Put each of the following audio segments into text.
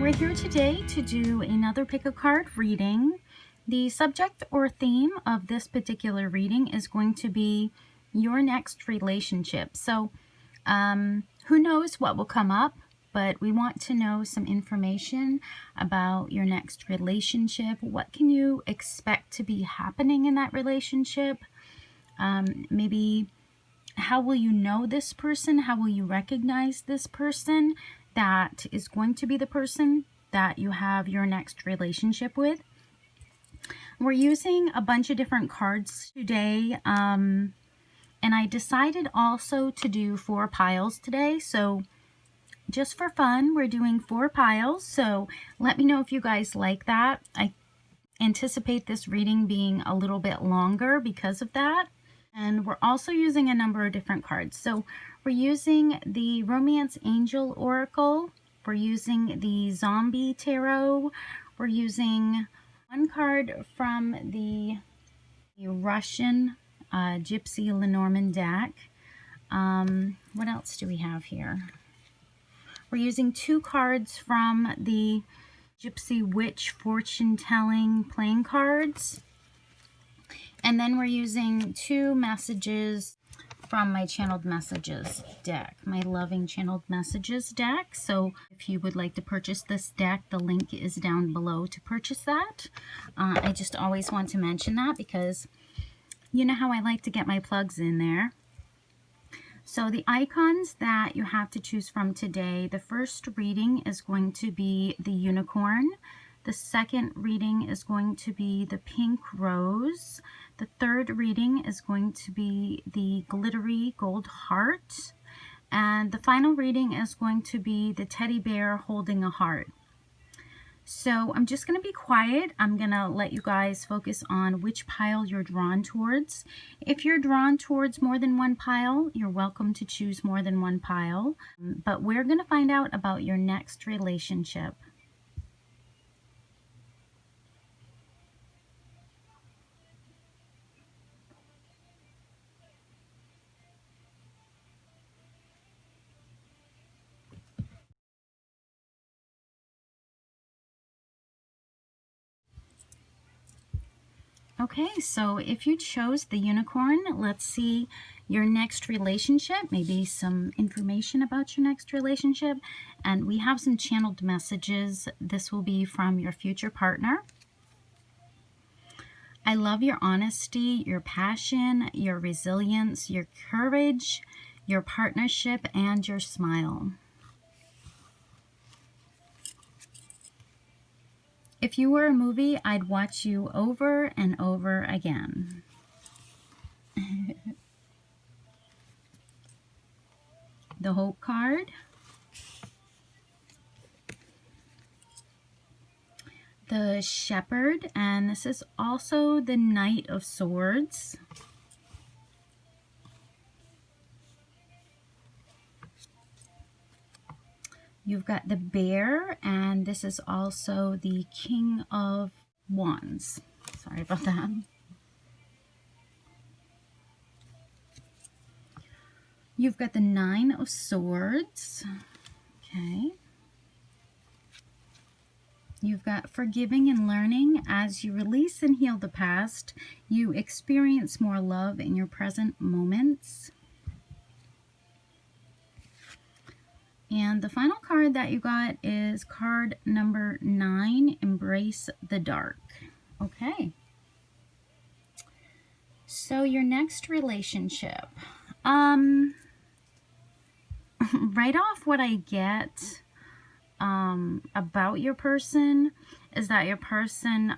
we're here today to do another pick a card reading. The subject or theme of this particular reading is going to be your next relationship. So who knows what will come up, but we want to know some information about your next relationship. What can you expect to be happening in that relationship? Maybe how will you know this person? How will you recognize this person that is going to be the person that you have your next relationship with? We're using a bunch of different cards today, and I decided also to do 4 piles today. So just for fun, we're doing 4 piles. So let me know if you guys like that. I anticipate this reading being a little bit longer because of that. And we're also using a number of different cards. So we're using the Romance Angel Oracle. We're using the Zombie Tarot. We're using one card from the Russian Gypsy Lenormand Deck. What else do we have here? We're using 2 cards from the Gypsy Witch Fortune Telling playing cards. And then we're using 2 messages from my Channeled Messages deck, my Loving Channeled Messages deck. So if you would like to purchase this deck, the link is down below to purchase that. I just always want to mention that because you know how I like to get my plugs in there. So the icons that you have to choose from today, the first reading is going to be the unicorn. The second reading is going to be the pink rose. The third reading is going to be the glittery gold heart. And the final reading is going to be the teddy bear holding a heart. So I'm just going to be quiet. I'm going to let you guys focus on which pile you're drawn towards. If you're drawn towards more than one pile, you're welcome to choose more than one pile. But we're going to find out about your next relationship. Okay, so if you chose the unicorn, let's see your next relationship, maybe some information about your next relationship. And we have some channeled messages. This will be from your future partner. I love your honesty, your passion, your resilience, your courage, your partnership, and your smile. If you were a movie, I'd watch you over and over again. The Hope card. The Shepherd, and this is also the Knight of Swords. You've got the Bear, and this is also the King of Wands. Sorry about that. You've got the 9 of Swords. Okay. You've got forgiving and learning. As you release and heal the past, you experience more love in your present moments. And the final card that you got is card number 9, Embrace the Dark. Okay. So your next relationship. Right off, what I get about your person is that your person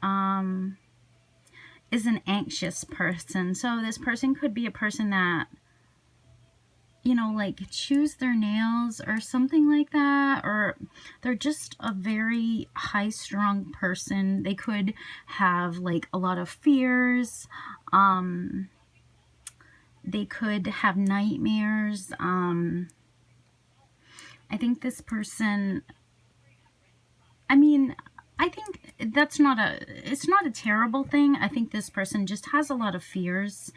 is an anxious person. So this person could be a person that, you know, like chews their nails or something like that, or they're just a very high-strung person. They could have like a lot of fears. They could have nightmares. I think this person, I mean, I think that's not it's not a terrible thing. I think this person just has a lot of fears,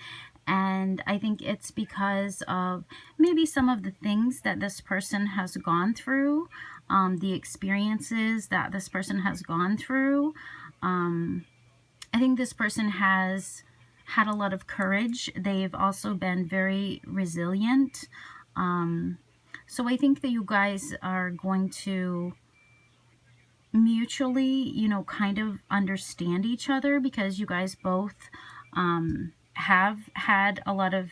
and I think it's because of maybe some of the things that this person has gone through. the experiences that this person has gone through. I think this person has had a lot of courage. They've also been very resilient. So I think that you guys are going to mutually, you know, kind of understand each other, because you guys both have had a lot of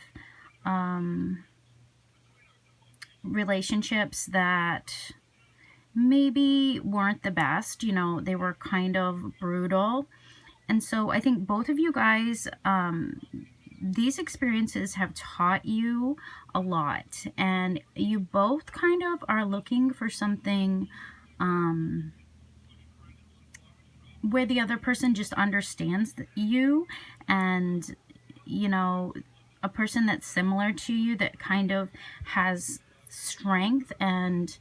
relationships that maybe weren't the best. You know, they were kind of brutal. And so I think both of you guys, these experiences have taught you a lot, and you both kind of are looking for something where the other person just understands you, and, you know, a person that's similar to you, that kind of has strength. And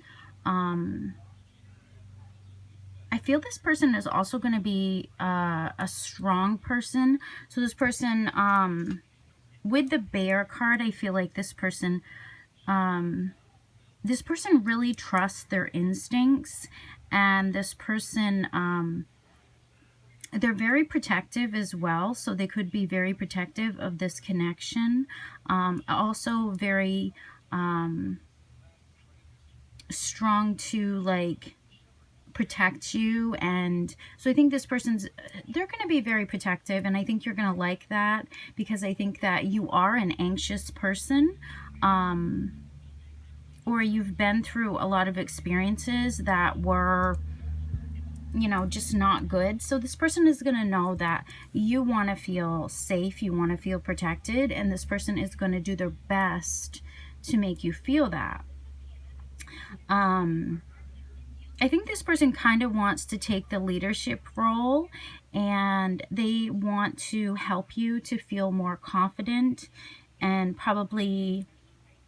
I feel this person is also going to be a strong person. So this person, with the Bear card, I feel like this person really trusts their instincts, and this person, they're very protective as well. So they could be very protective of this connection. Also very strong to, like, protect you. And so I think this person's, they're going to be very protective, and I think you're going to like that, because I think that you are an anxious person, or you've been through a lot of experiences that were, you know, just not good. So this person is going to know that you want to feel safe, you want to feel protected, and this person is going to do their best to make you feel that. I think this person kind of wants to take the leadership role, and they want to help you to feel more confident, and probably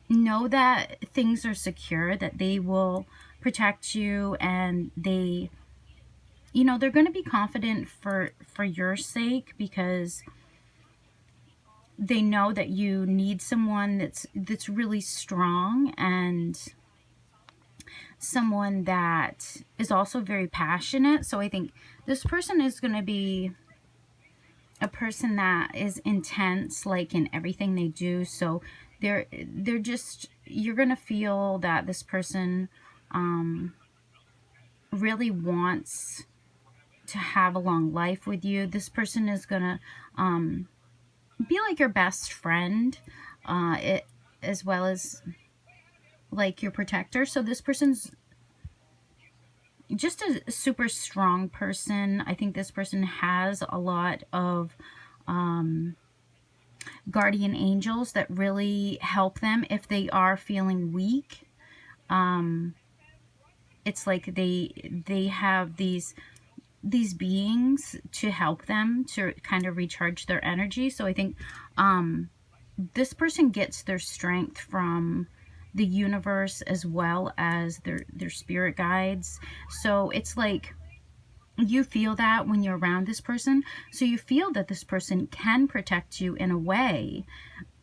know that things are secure, that they will protect you, and they, you know, they're going to be confident for your sake, because they know that you need someone that's really strong, and someone that is also very passionate. So I think this person is going to be a person that is intense, like, in everything they do. So they're just, you're going to feel that this person really wants to have a long life with you. This person is going to be like your best friend, as well as like your protector. So this person's just a super strong person. I think this person has a lot of guardian angels that really help them if they are feeling weak. It's like they have these beings to help them to kind of recharge their energy. So I think this person gets their strength from the universe, as well as their spirit guides. So it's like you feel that when you're around this person. So you feel that this person can protect you in a way,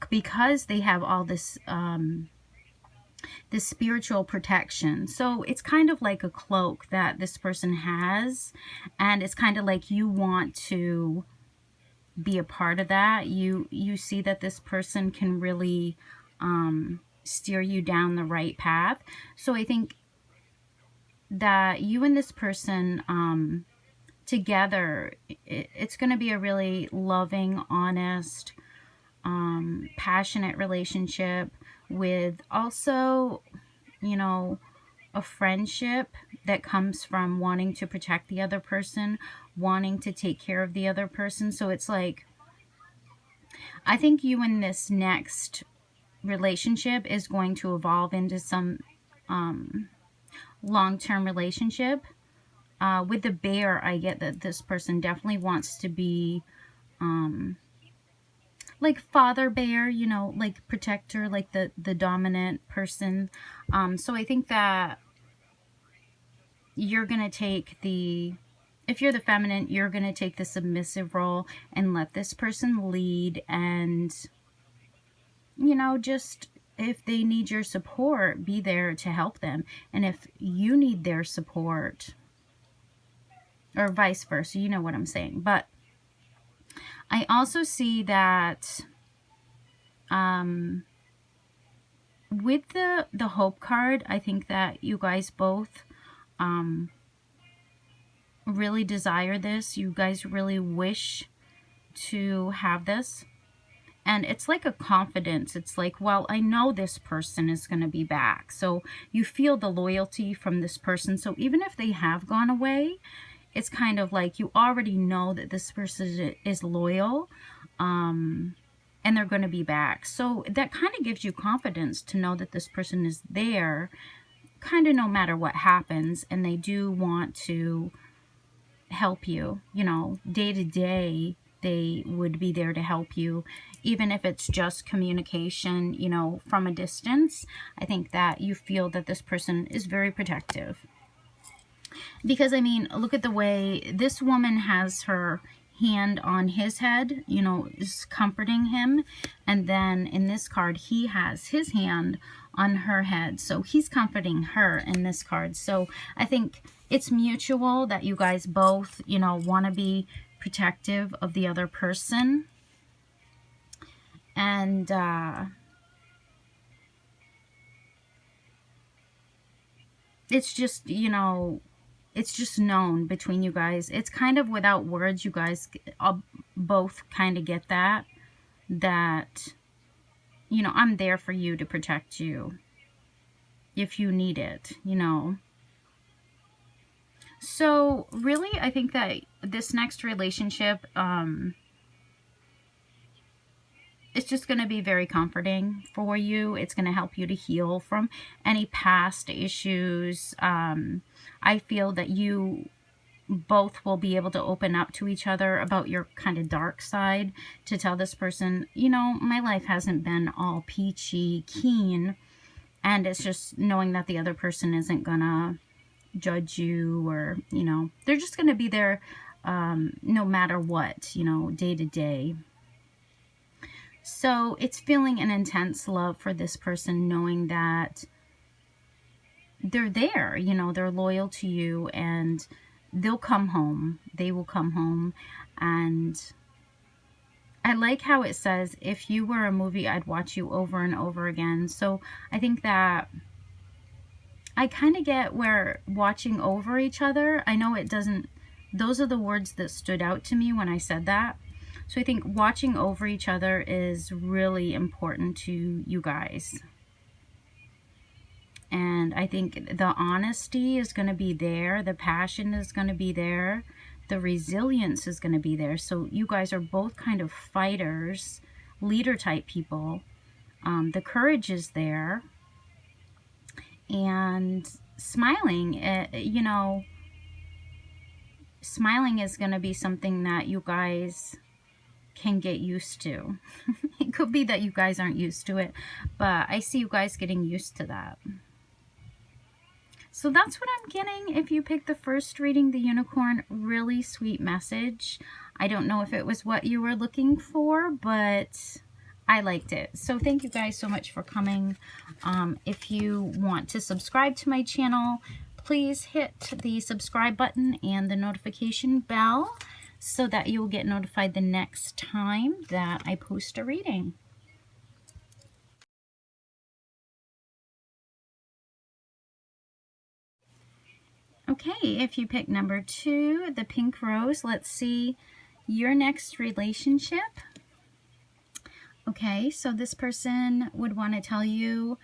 because they have all this this spiritual protection. So it's kind of like a cloak that this person has, and it's kind of like you want to be a part of that. You see that this person can really steer you down the right path. So I think that you and this person together, it's going to be a really loving, honest, passionate relationship, with also, you know, a friendship that comes from wanting to protect the other person, wanting to take care of the other person. So it's like, I think you in this next relationship is going to evolve into some long-term relationship. With the Bear, I get that this person definitely wants to be like father bear, you know, like protector, like the dominant person. So I think that you're gonna take the, if you're the feminine, you're gonna take the submissive role and let this person lead, and, you know, just if they need your support, be there to help them. And if you need their support, or vice versa, you know what I'm saying. But I also see that with the Hope card, I think that you guys both really desire this. You guys really wish to have this. And it's like a confidence. It's like, well, I know this person is going to be back. So you feel the loyalty from this person. So even if they have gone away, it's kind of like you already know that this person is loyal, and they're going to be back. So that kind of gives you confidence to know that this person is there, kind of no matter what happens, and they do want to help you, you know, day to day. They would be there to help you, even if it's just communication, you know, from a distance. I think that you feel that this person is very protective. Because, I mean, look at the way this woman has her hand on his head, you know, is comforting him. And then in this card, he has his hand on her head. So he's comforting her in this card. So I think it's mutual that you guys both, you know, want to be protective of the other person. And it's just, you know, it's just known between you guys. It's kind of without words. You guys both kind of get that, you know, I'm there for you to protect you if you need it, you know. So really, I think that this next relationship, it's just going to be very comforting for you. It's going to help you to heal from any past issues. I feel that you both will be able to open up to each other about your kind of dark side, to tell this person, you know, my life hasn't been all peachy keen. And it's just knowing that the other person isn't going to judge you, or, you know, they're just going to be there no matter what, you know, day to day. So it's feeling an intense love for this person, knowing that they're there, you know, they're loyal to you, and they'll come home. They will come home. And I like how it says, if you were a movie, I'd watch you over and over again. So I think that I kind of get where watching over each other, I know it doesn't, those are the words that stood out to me when I said that. So I think watching over each other is really important to you guys. And I think the honesty is going to be there. The passion is going to be there. The resilience is going to be there. So you guys are both kind of fighters, leader type people. The courage is there. And smiling, you know, smiling is going to be something that you guys can get used to. It could be that you guys aren't used to it, but I see you guys getting used to that. So that's what I'm getting if you picked the first reading, the unicorn. Really sweet message. I don't know if it was what you were looking for, but I liked it. So thank you guys so much for coming. If you want to subscribe to my channel, please hit the subscribe button and the notification bell so that you'll get notified the next time that I post a reading. Okay, if you pick number 2, the pink rose, let's see your next relationship. Okay, so this person would want to tell you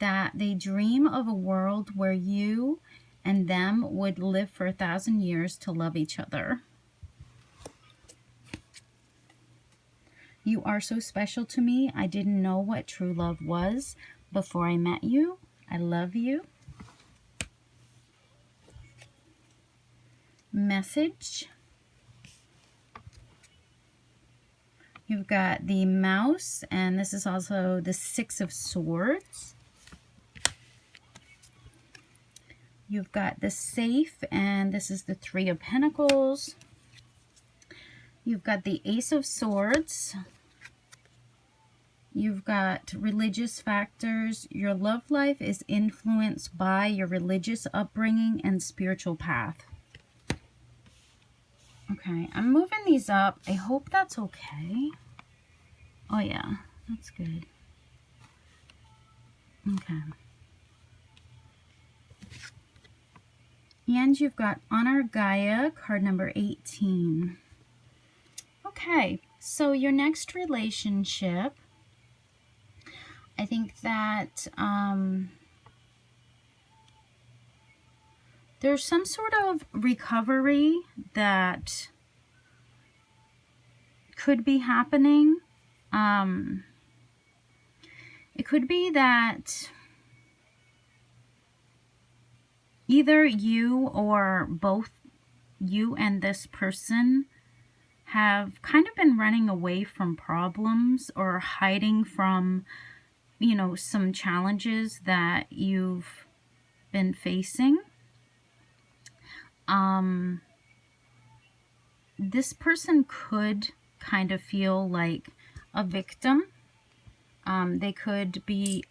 that they dream of a world where you and them would live for 1,000 years to love each other. You are so special to me. I didn't know what true love was before I met you. I love you. Message. You've got the mouse, and this is also the 6 of Swords. You've got the safe, and this is the 3 of Pentacles. You've got the Ace of Swords. You've got religious factors. Your love life is influenced by your religious upbringing and spiritual path. Okay, I'm moving these up. I hope that's okay. Oh yeah, that's good. Okay. And you've got Honor Gaia, card number 18. Okay, so your next relationship, I think that there's some sort of recovery that could be happening. It could be that either you or both you and this person have kind of been running away from problems or hiding from, you know, some challenges that you've been facing. This person could kind of feel like a victim. They could be,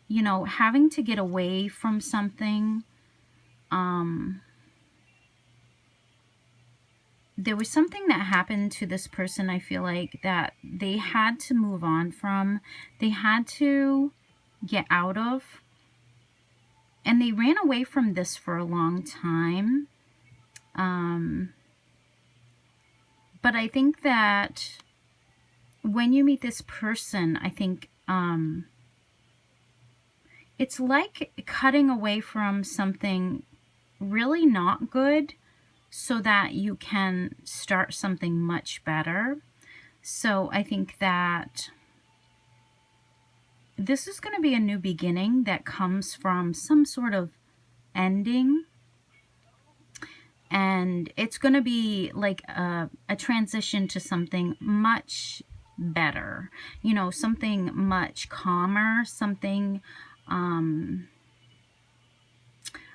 you know, having to get away from something. There was something that happened to this person, I feel like, that they had to move on from. They had to get out of. And they ran away from this for a long time. But I think that when you meet this person, I think it's like cutting away from something really not good so that you can start something much better. So I think that this is going to be a new beginning that comes from some sort of ending. And it's going to be like a transition to something much better. You know, something much calmer, something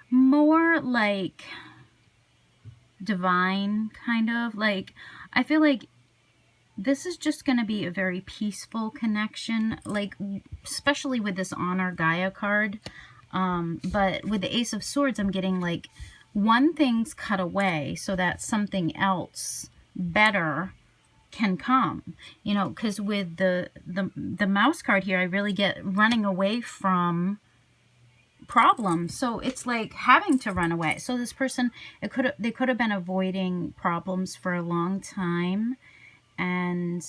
more like divine, kind of. Like, I feel like this is just going to be a very peaceful connection, like especially with this Honor Gaia card. But with the Ace of Swords, I'm getting like one thing's cut away so that something else better can come, you know, because with the mouse card here, I really get running away from problems. So it's like having to run away. So this person, they could have been avoiding problems for a long time, and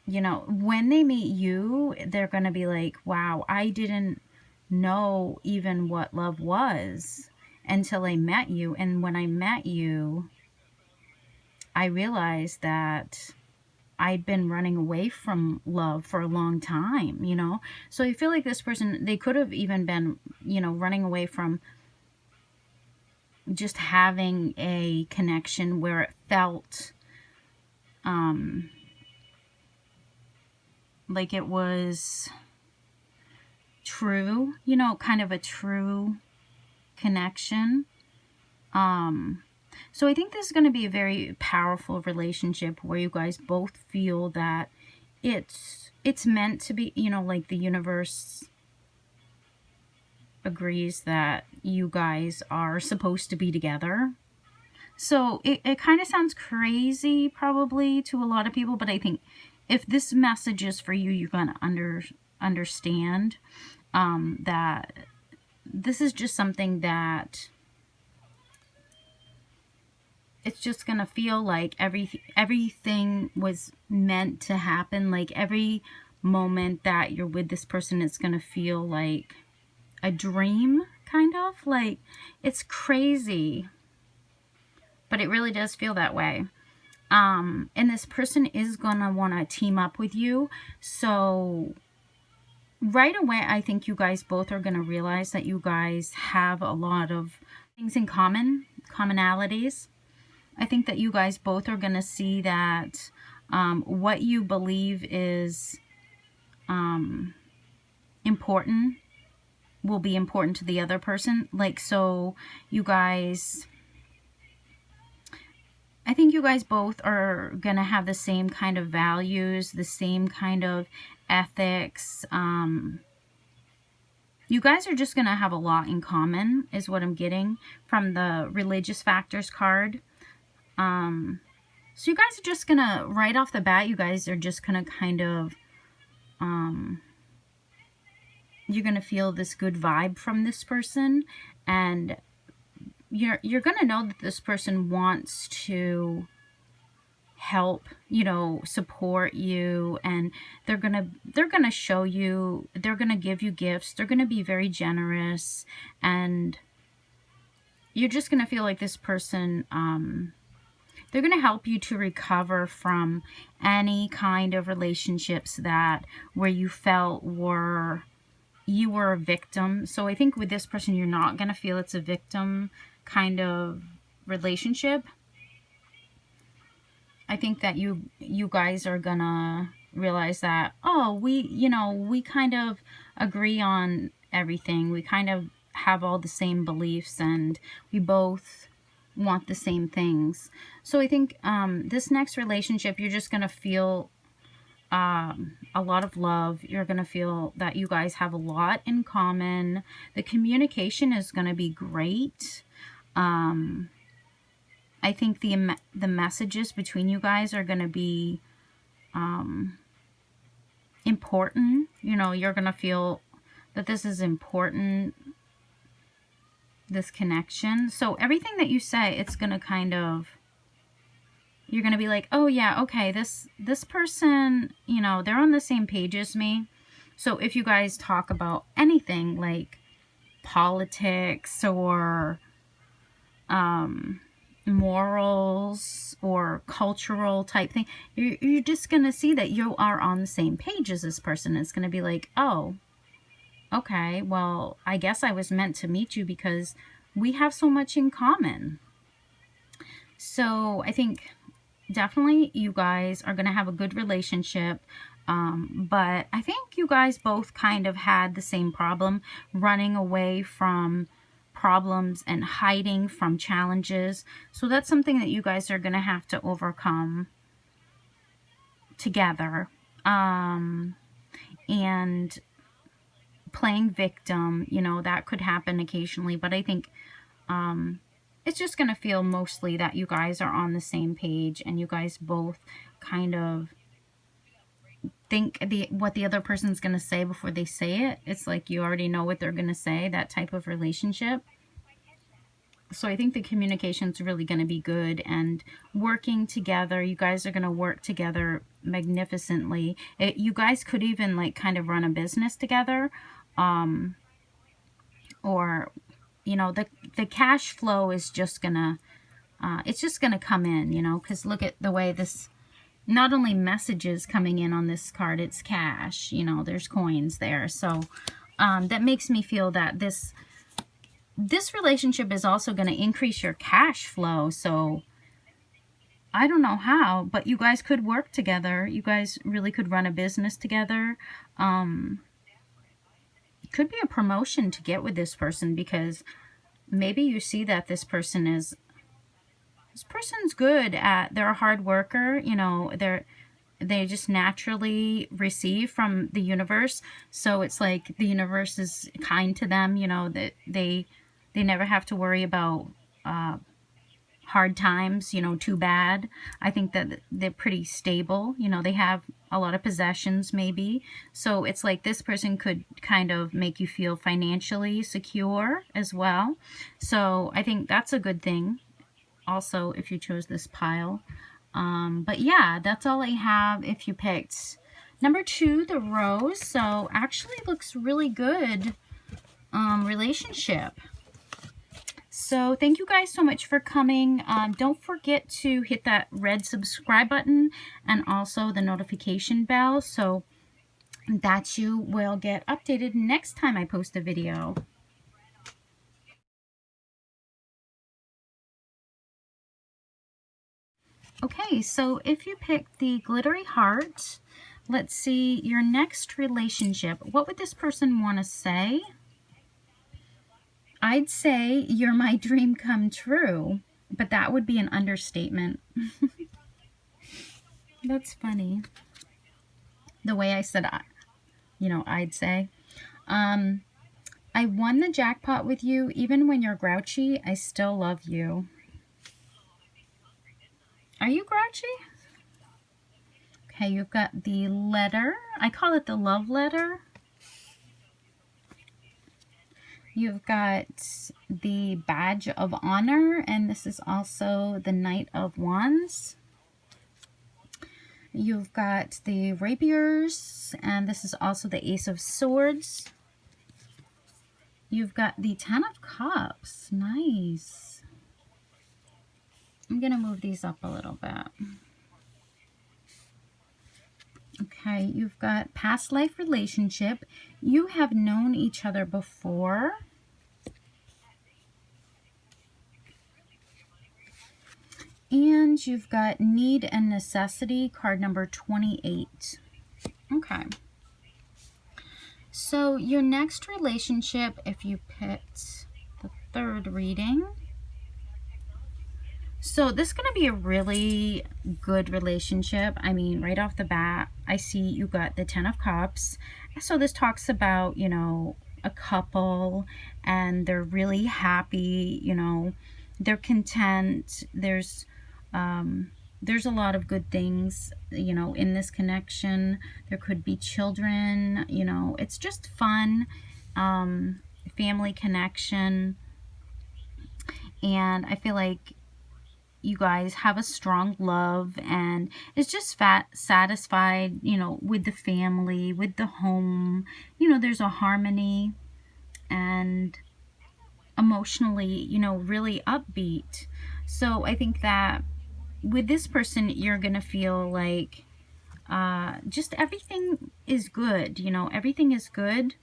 you know, when they meet you, they're going to be like, wow, I didn't know even what love was until I met you. And when I met you, I realized that I'd been running away from love for a long time, you know? So I feel like this person, they could have even been, you know, running away from just having a connection where it felt like it was true, you know, kind of a true connection. So I think this is going to be a very powerful relationship where you guys both feel that it's meant to be, you know, like the universe agrees that you guys are supposed to be together. So it kind of sounds crazy probably to a lot of people, but I think if this message is for you, you're going to understand that this is just something that it's just going to feel like everything was meant to happen. Like every moment that you're with this person, it's going to feel like a dream, kind of. Like, it's crazy, but it really does feel that way. And this person is going to want to team up with you. So right away, I think you guys both are going to realize that you guys have a lot of things in common, commonalities. I think that you guys both are going to see that what you believe is important will be important to the other person. Like, so you guys, I think you guys both are going to have the same kind of values, the same kind of ethics. You guys are just going to have a lot in common, is what I'm getting from the religious factors card. So you guys are just going to, right off the bat, you guys are just going to kind of, you're going to feel this good vibe from this person. And you're going to know that this person wants to help, you know, support you, and they're gonna show you, they're gonna give you gifts, they're gonna be very generous, and you're just gonna feel like this person, they're gonna help you to recover from any kind of relationships that where you felt you were a victim. So I think with this person, you're not gonna feel it's a victim kind of relationship. I think that you guys are gonna realize that, oh, we kind of agree on everything. We kind of have all the same beliefs, and we both want the same things. So I think this next relationship, you're just gonna feel a lot of love. You're gonna feel that you guys have a lot in common. The communication is gonna be great. I think the messages between you guys are going to be important. You know, you're going to feel that this is important, this connection. So everything that you say, it's going to kind of, you're going to be like, oh yeah, okay, this person, you know, they're on the same page as me. So if you guys talk about anything like politics or morals or cultural type thing, you're just gonna see that you are on the same page as this person. It's gonna be like, oh, okay, well, I guess I was meant to meet you because we have so much in common. So I think definitely you guys are gonna have a good relationship. But I think you guys both kind of had the same problem, running away from problems and hiding from challenges. So that's something that you guys are going to have to overcome together. And playing victim, you know, that could happen occasionally, but I think it's just going to feel mostly that you guys are on the same page, and you guys both kind of think what the other person's going to say before they say it. It's like you already know what they're going to say, that type of relationship. So I think the communication's really going to be good, and working together, you guys are going to work together magnificently. You guys could even like kind of run a business together, or, you know, the cash flow is just going to, it's just going to come in, you know, because look at the way this, not only messages coming in on this card, it's cash, you know, there's coins there. So that makes me feel that this relationship is also going to increase your cash flow. So I don't know how, but you guys could work together. You guys really could run a business together. Could be a promotion to get with this person, because maybe you see that this person's good at, they're a hard worker, you know, they just naturally receive from the universe. So it's like the universe is kind to them, you know, that they never have to worry about hard times, you know, too bad. I think that they're pretty stable, you know, they have a lot of possessions maybe. So it's like this person could kind of make you feel financially secure as well. So I think that's a good thing also if you chose this pile. But yeah, that's all I have if you picked number 2, the rose. So actually looks really good relationship. So thank you guys so much for coming. Don't forget to hit that red subscribe button and also the notification bell so that you will get updated next time I post a video. Okay, so if you picked the Glittery Heart, let's see your next relationship. What would this person want to say? I'd say you're my dream come true. but that would be an understatement. That's funny. The way I said, you know, I'd say. I won the jackpot with you. Even when you're grouchy, I still love you. Are you grouchy? Okay, you've got the letter. I call it the love letter. You've got the badge of honor, and this is also the Knight of Wands. You've got the rapiers, and this is also the Ace of Swords. You've got the Ten of Cups. Nice. I'm going to move these up a little bit. Okay, you've got past life relationship. You have known each other before. And you've got need and necessity, card number 28. Okay. So your next relationship, if you picked the third reading, so this is going to be a really good relationship. I mean, right off the bat, I see you got the Ten of Cups. So this talks about, you know, a couple, and they're really happy, you know, they're content. There's a lot of good things, you know, in this connection. There could be children, you know, it's just fun, family connection. And I feel like you guys have a strong love, and it's just satisfied, you know, with the family, with the home. You know, there's a harmony, and emotionally, you know, really upbeat. So I think that with this person, you're gonna feel like just everything is good, you know, everything is good.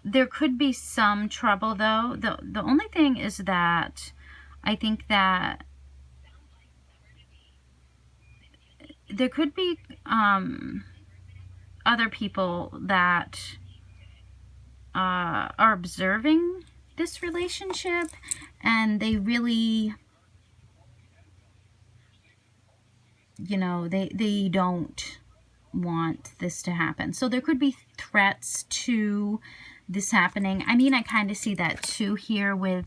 There could be some trouble though. The only thing is that I think that there could be other people that are observing this relationship, and they really, you know, they don't want this to happen. So there could be threats to this happening. I mean, I kind of see that too here with,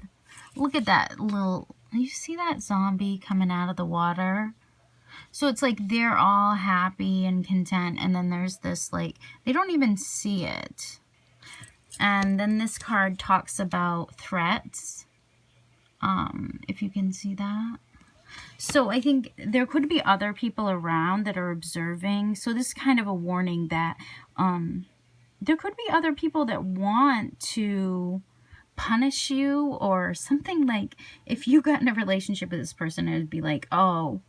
look at that little, you see that zombie coming out of the water? So it's like they're all happy and content, and then there's this, like, they don't even see it. And then this card talks about threats, if you can see that. So I think there could be other people around that are observing. So this is kind of a warning that there could be other people that want to punish you or something. Like if you got in a relationship with this person, it would be like, oh,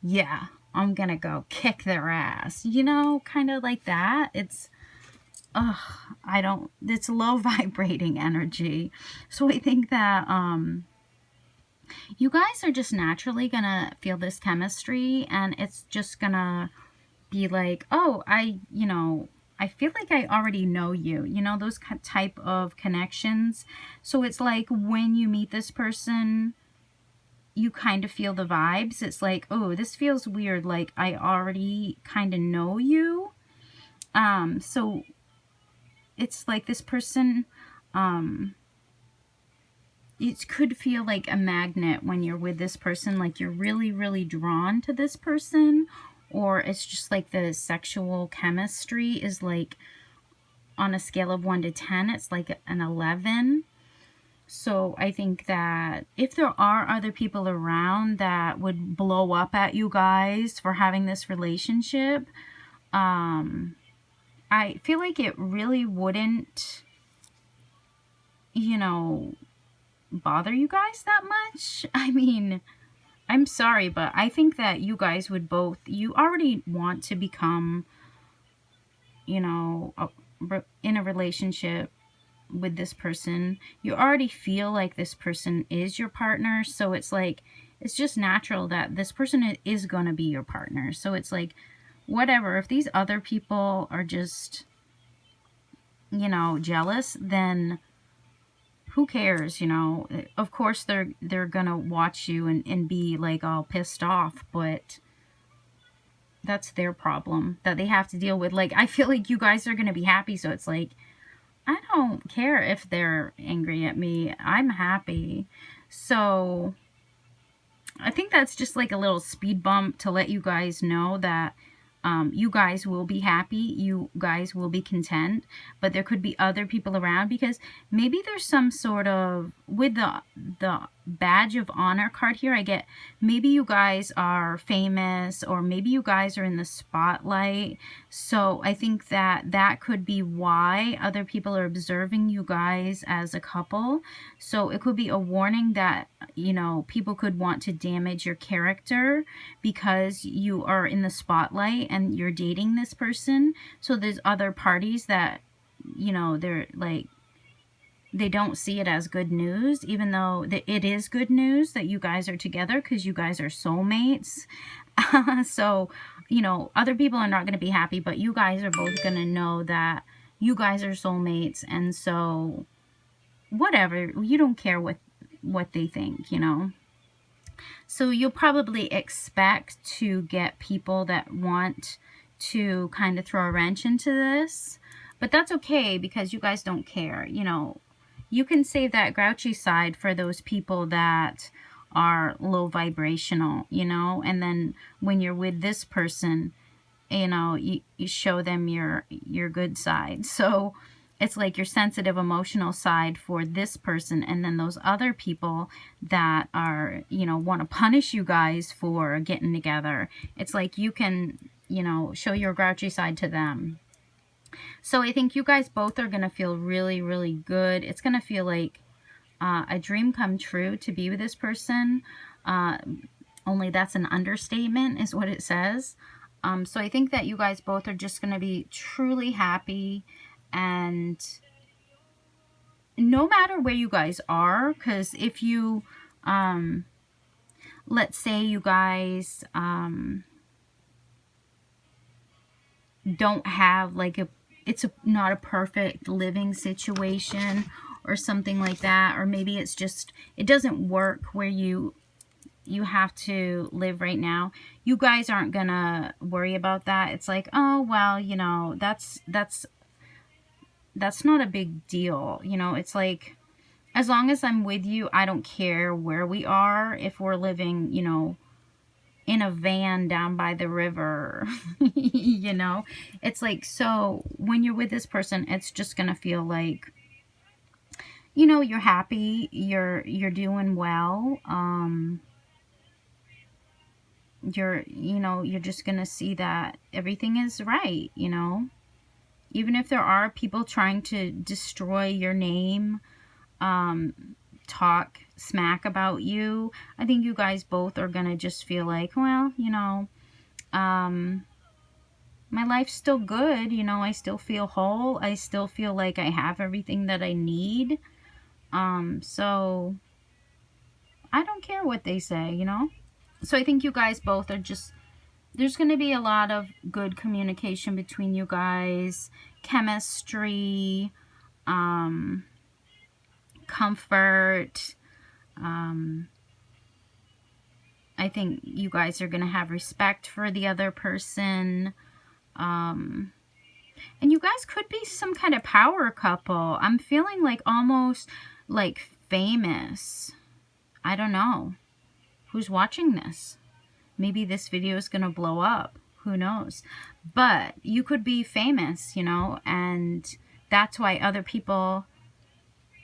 yeah, I'm gonna go kick their ass. You know, kind of like that. It's, it's low vibrating energy. So I think that you guys are just naturally gonna feel this chemistry, and it's just gonna be like, oh, you know, I feel like I already know you, you know, those type of connections. So it's like when you meet this person, you kind of feel the vibes. It's like, oh, this feels weird, like I already kind of know you. So it's like this person, it could feel like a magnet when you're with this person, like you're really, really drawn to this person, or it's just like the sexual chemistry is like on a scale of 1 to 10, it's like an 11. So I think that if there are other people around that would blow up at you guys for having this relationship, I feel like it really wouldn't, you know, bother you guys that much. I mean, I'm sorry, but I think that you guys would both, you already want to become, you know, in a relationship with this person. You already feel like this person is your partner. So it's like, it's just natural that this person is going to be your partner. So it's like, whatever, if these other people are just, you know, jealous, then who cares, you know? Of course they're gonna watch you and be like all pissed off, but that's their problem that they have to deal with. Like, I feel like you guys are gonna be happy, so it's like, I don't care if they're angry at me. I'm happy. So I think that's just like a little speed bump to let you guys know that you guys will be happy, you guys will be content, but there could be other people around, because maybe there's some sort of, with the badge of honor card here, I get maybe you guys are famous, or maybe you guys are in the spotlight. So I think that that could be why other people are observing you guys as a couple. So it could be a warning that, you know, people could want to damage your character because you are in the spotlight and you're dating this person. So there's other parties that, you know, they're like, they don't see it as good news, even though it is good news that you guys are together, because you guys are soulmates. So, you know, other people are not going to be happy, but you guys are both going to know that you guys are soulmates. And so whatever, you don't care what they think, you know. So you'll probably expect to get people that want to kind of throw a wrench into this, but that's okay, because you guys don't care, you know. You can save that grouchy side for those people that are low vibrational, you know, and then when you're with this person, you know, you show them your good side. So it's like your sensitive emotional side for this person, and then those other people that are, you know, want to punish you guys for getting together. It's like you can, you know, show your grouchy side to them. So I think you guys both are going to feel really, really good. It's going to feel like a dream come true to be with this person. Only that's an understatement, is what it says. So I think that you guys both are just going to be truly happy. And no matter where you guys are, because if you, let's say you guys don't have like it's not a perfect living situation or something like that, or maybe it's just, it doesn't work where you have to live right now, you guys aren't gonna worry about that. It's like, oh well, you know, that's not a big deal, you know. It's like, as long as I'm with you, I don't care where we are. If we're living, you know, in a van down by the river, you know, it's like, so when you're with this person, it's just gonna feel like, you know, you're happy, you're doing well, you know, you're just gonna see that everything is right, you know. Even if there are people trying to destroy your name, talk smack about you, I think you guys both are gonna just feel like, well, you know, my life's still good, you know, I still feel whole, I still feel like I have everything that I need, so I don't care what they say, you know. So I think you guys both are just, there's going to be a lot of good communication between you guys, chemistry, comfort. I think you guys are going to have respect for the other person. And you guys could be some kind of power couple. I'm feeling like almost like famous. I don't know. Who's watching this? Maybe this video is going to blow up. Who knows? But you could be famous, you know, and that's why other people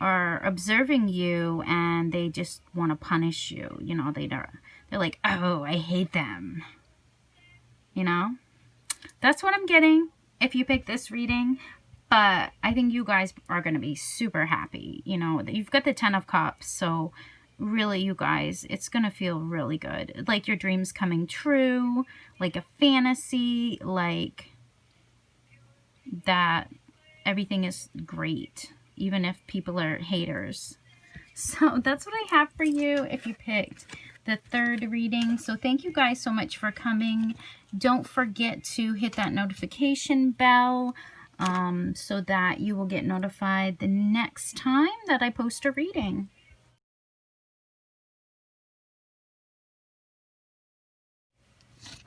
are observing you and they just want to punish you. You know, they're like, oh, I hate them. You know? That's what I'm getting if you pick this reading. But I think you guys are going to be super happy. You know, you've got the 10 of Cups, so really, you guys, it's gonna feel really good, like your dreams coming true, like a fantasy, like that everything is great, even if people are haters. So that's what I have for you if you picked the third reading. So thank you guys so much for coming. Don't forget to hit that notification bell. so that you will get notified the next time that I post a reading.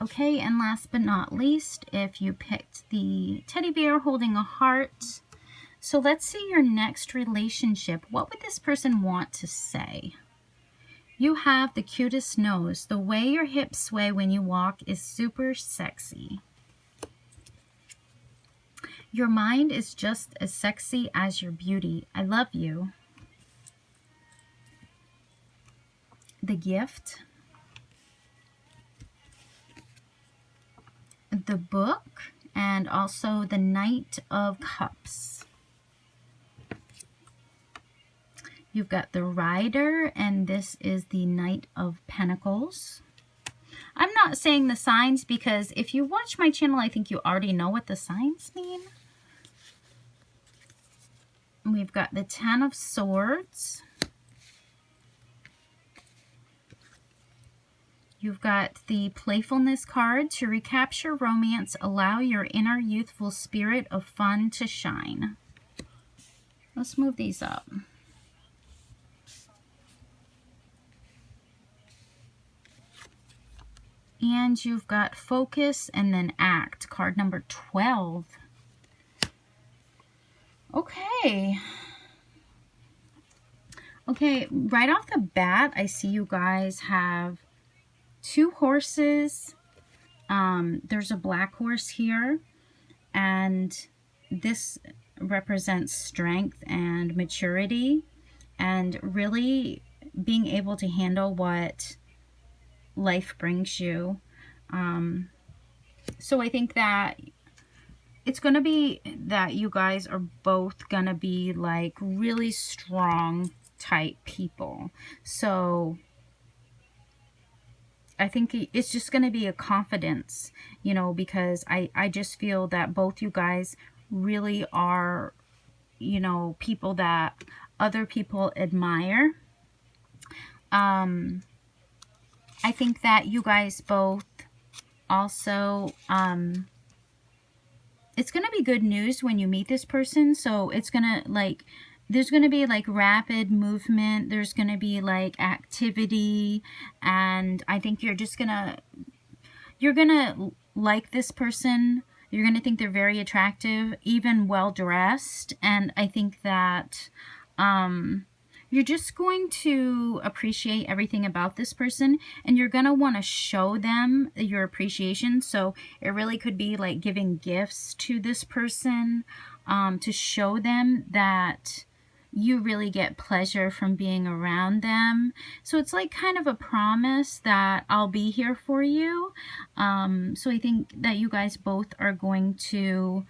Okay, and last but not least, if you picked the teddy bear holding a heart, so let's see your next relationship. What would this person want to say? You have the cutest nose. The way your hips sway when you walk is super sexy. Your mind is just as sexy as your beauty. I love you. The gift. The book. And also the Knight of Cups. You've got the Rider, and this is the Knight of Pentacles. I'm not saying the signs because if you watch my channel, I think you already know what the signs mean. We've got the Ten of Swords. You've got the Playfulness card. To recapture romance, allow your inner youthful spirit of fun to shine. Let's move these up. And you've got Focus and then Act, card number 12. Okay. Okay, right off the bat, I see you guys have 2 horses. There's a black horse here, and this represents strength and maturity and really being able to handle what life brings you. So I think that it's going to be that you guys are both going to be like really strong type people. So I think it's just going to be a confidence, you know, because I just feel that both you guys really are, you know, people that other people admire. I think that you guys both also, it's going to be good news when you meet this person. So it's going to like, there's going to be like rapid movement. There's going to be like activity. And I think you're going to like this person. You're going to think they're very attractive, even well dressed. And I think that, you're just going to appreciate everything about this person, and you're going to want to show them your appreciation. So it really could be like giving gifts to this person, to show them that you really get pleasure from being around them. So it's like kind of a promise that I'll be here for you. So I think that you guys both are going to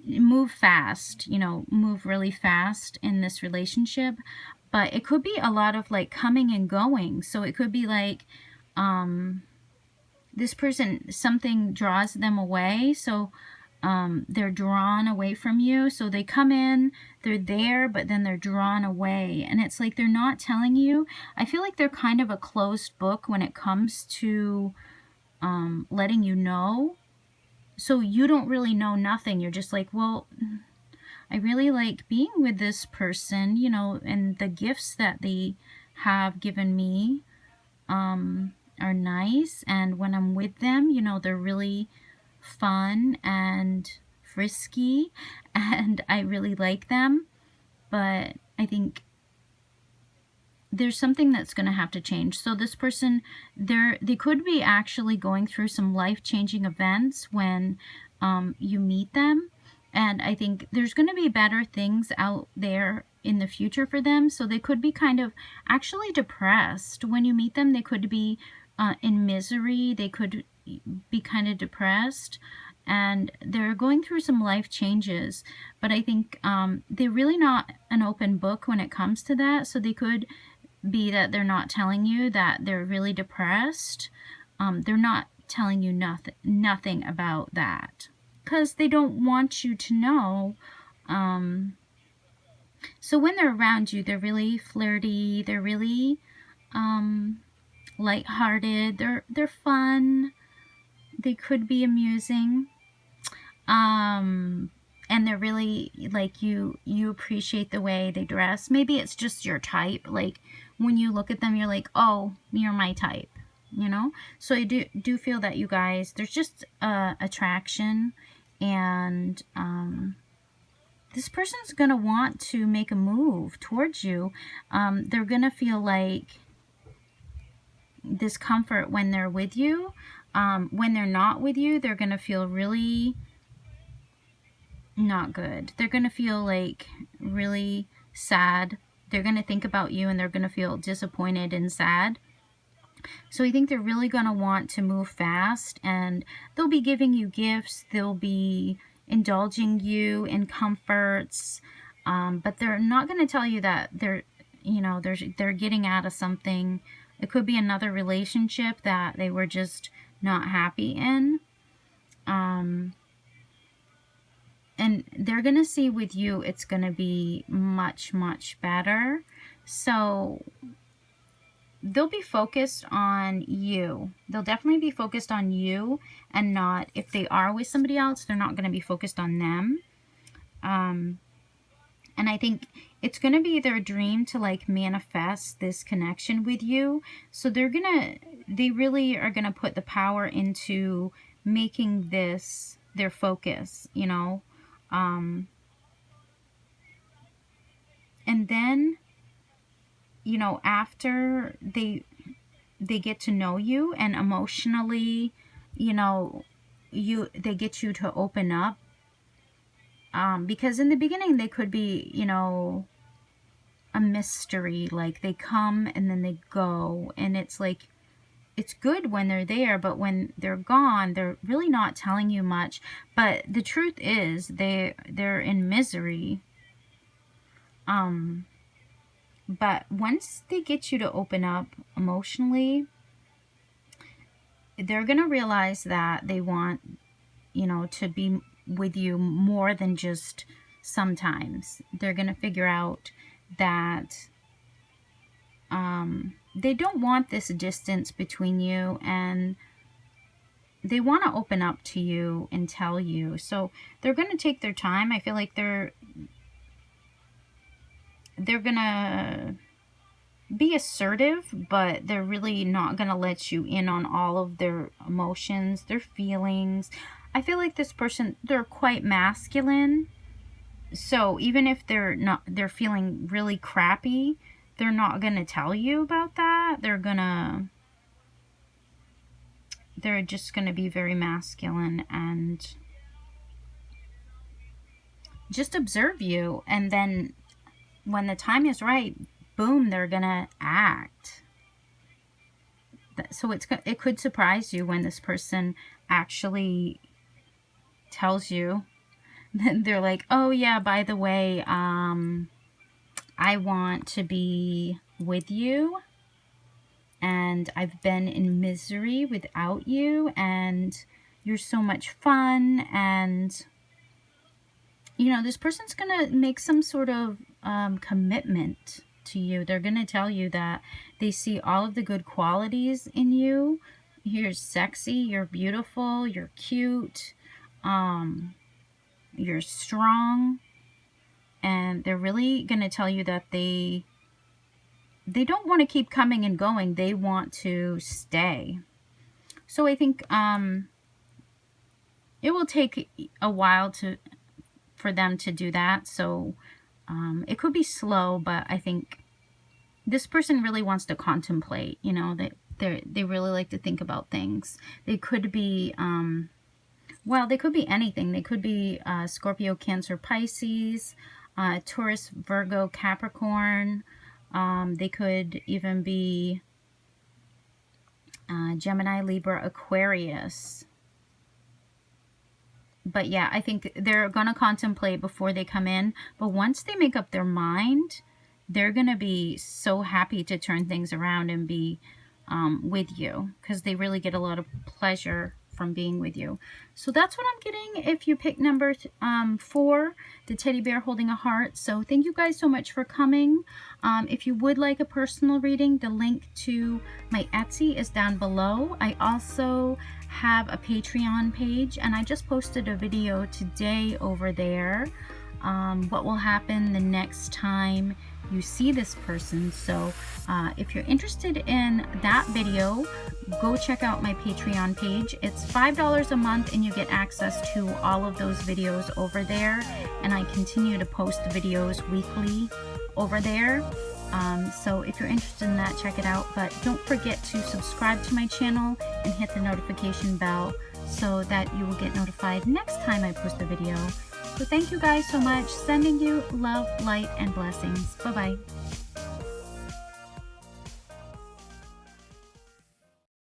move fast, you know, move really fast in this relationship. But it could be a lot of like coming and going. So it could be like this person, something draws them away. So they're drawn away from you. So they come in, they're there, but then they're drawn away. And it's like they're not telling you. I feel like they're kind of a closed book when it comes to letting you know. So you don't really know nothing. You're just like, well, I really like being with this person, you know, and the gifts that they have given me are nice. And when I'm with them, you know, they're really fun and frisky, and I really like them. But I think there's something that's going to have to change. So this person, they could be actually going through some life-changing events when you meet them. And I think there's going to be better things out there in the future for them. So they could be kind of actually depressed. When you meet them, they could be in misery. They could be kind of depressed. And they're going through some life changes. But I think they're really not an open book when it comes to that. So they could be that they're not telling you that they're really depressed. They're not telling you nothing about that because they don't want you to know. So when they're around you, they're really flirty. They're really lighthearted. They're fun. They could be amusing. And they're really like, you appreciate the way they dress. Maybe it's just your type. Like when you look at them, you're like, oh, you're my type, you know? So I do feel that you guys, there's just attraction, and this person's gonna want to make a move towards you. They're gonna feel like discomfort when they're with you. When they're not with you, they're gonna feel really not good. They're gonna feel like really sad. They're gonna think about you, and they're gonna feel disappointed and sad. So I think they're really gonna want to move fast, and they'll be giving you gifts. They'll be indulging you in comforts, but they're not gonna tell you that they're, you know, they're getting out of something. It could be another relationship that they were just not happy in. And they're going to see with you, it's going to be much, much better. So they'll be focused on you. They'll definitely be focused on you, and not, if they are with somebody else, they're not going to be focused on them. And I think it's going to be their dream to like manifest this connection with you. So they really are going to put the power into making this their focus, you know. And then, you know, after they get to know you, and emotionally, you know, they get you to open up. Because in the beginning they could be, you know, a mystery. Like they come and then they go, and it's like, it's good when they're there, but when they're gone, they're really not telling you much. But the truth is, they're in misery. But once they get you to open up emotionally, they're gonna realize that they want, you know, to be with you more than just sometimes. They're gonna figure out that they don't want this distance between you, and they want to open up to you and tell you. So they're going to take their time. I feel like they're going to be assertive, but they're really not going to let you in on all of their emotions, their feelings. I feel like this person, they're quite masculine. So even if they're feeling really crappy, they're not going to tell you about that. They're just going to be very masculine and just observe you. And then when the time is right, boom, they're going to act. So it could surprise you when this person actually tells you. They're like, oh yeah, by the way, I want to be with you, and I've been in misery without you, and you're so much fun. And you know, this person's gonna make some sort of commitment to you. They're gonna tell you that they see all of the good qualities in you. You're sexy, you're beautiful, you're cute, you're strong. And they're really gonna tell you that they don't want to keep coming and going. They want to stay. So I think it will take a while for them to do that. So it could be slow, but I think this person really wants to contemplate. You know, they really like to think about things. They could be well, they could be anything. They could be Scorpio, Cancer, Pisces, Taurus, Virgo, Capricorn. They could even be Gemini, Libra, Aquarius. But yeah, I think they're going to contemplate before they come in. But once they make up their mind, they're going to be so happy to turn things around and be with you, because they really get a lot of pleasure from being with you. So that's what I'm getting if you pick number 4, the teddy bear holding a heart. So thank you guys so much for coming. If you would like a personal reading, the link to my Etsy is down below. I also have a Patreon page, and I just posted a video today over there. What will happen the next time you see this person. So if you're interested in that video, go check out my Patreon page. It's $5 a month and you get access to all of those videos over there, and I continue to post videos weekly over there. So if you're interested in that, check it out. But don't forget to subscribe to my channel and hit the notification bell so that you will get notified next time I post a video. So thank you guys so much. Sending you love, light, and blessings. Bye-bye.